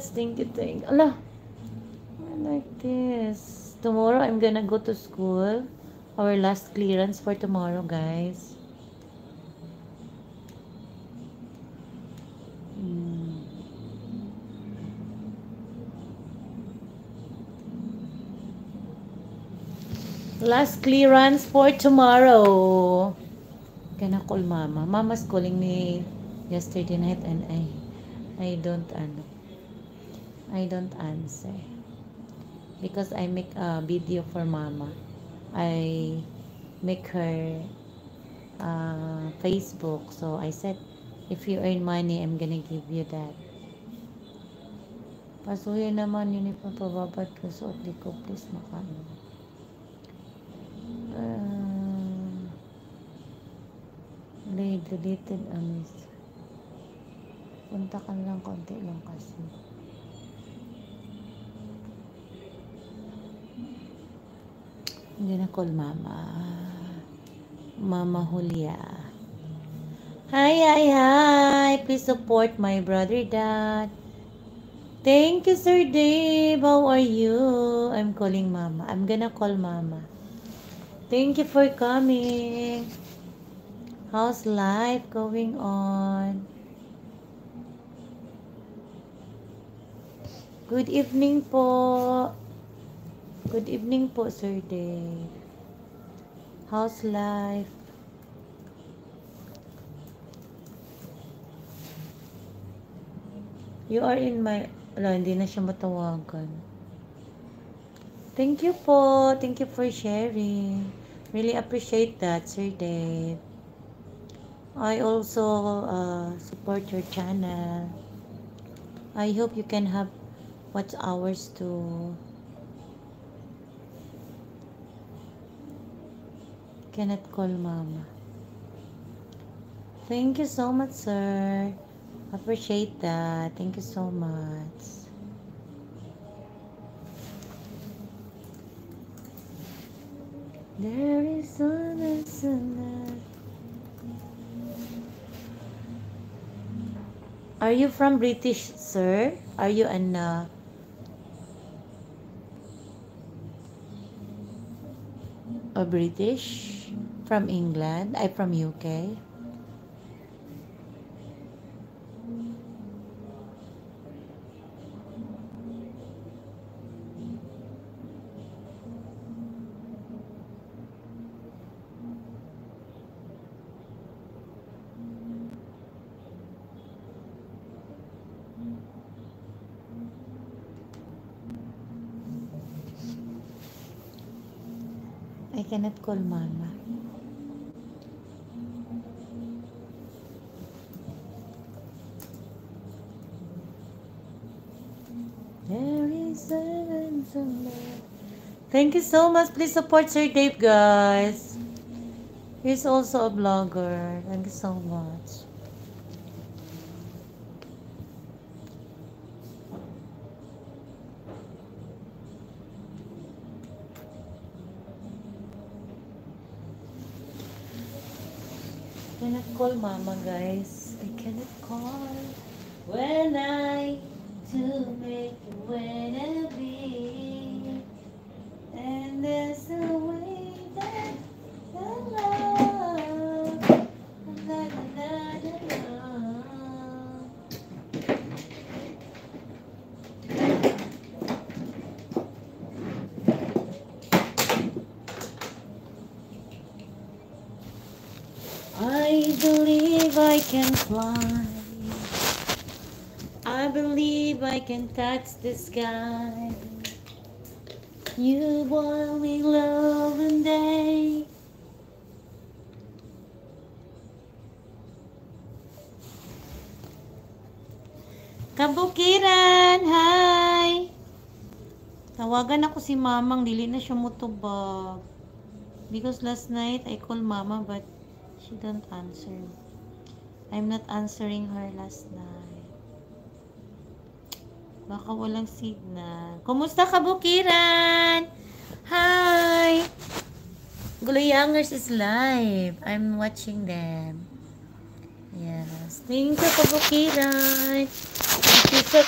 much. Thank you. Allah, I like this. Tomorrow I'm gonna go to school. Our last clearance for tomorrow, guys. Last clearance for tomorrow. Gonna call mama. Mama's calling me yesterday night and I don't answer because I make a video for mama. I make her Facebook, so I said if you earn money I'm gonna give you that. Pasuhin naman yun ipapababad ko, suot di ko, please makaano. Deleted amis. Punta ka lang konti lang kasi. I'm gonna call mama. Mama Julia. Hi. Please support my brother Dad. Thank you, Sir Dave. How are you? I'm calling mama. I'm gonna call mama. Thank you for coming. How's life going on? Good evening po. Good evening po, Sir Dave. How's life? You are in my... Wala, hindi na siya matawagan. Thank you po. Thank you for sharing. Really appreciate that, Sir Dave. I also support your channel. I hope you can have watch hours too. Cannot call mama. Thank you so much, sir. Appreciate that. Thank you so much. There is one. Are you from British, sir? Are you an a British from England? I'm from UK. I cannot call mama. There is somewhere. Thank you so much. Please support Sir Dave, guys. He's also a blogger. Thank you so much. I cannot call mama, guys. I cannot call when I to make you wanna be, and there's a way that the love, I believe I can fly. I believe I can touch the sky. You want me love and day. Kabukiran, hi! Tawagan ako si mamang, dili na siya mutubag. Because last night I called mama but she don't answer. I'm not answering her last night. Baka walang signal. Kumusta kabukiran? Hi! Gulayangers is live. I'm watching them. Yes. Thank you kabukiran. Thank you sa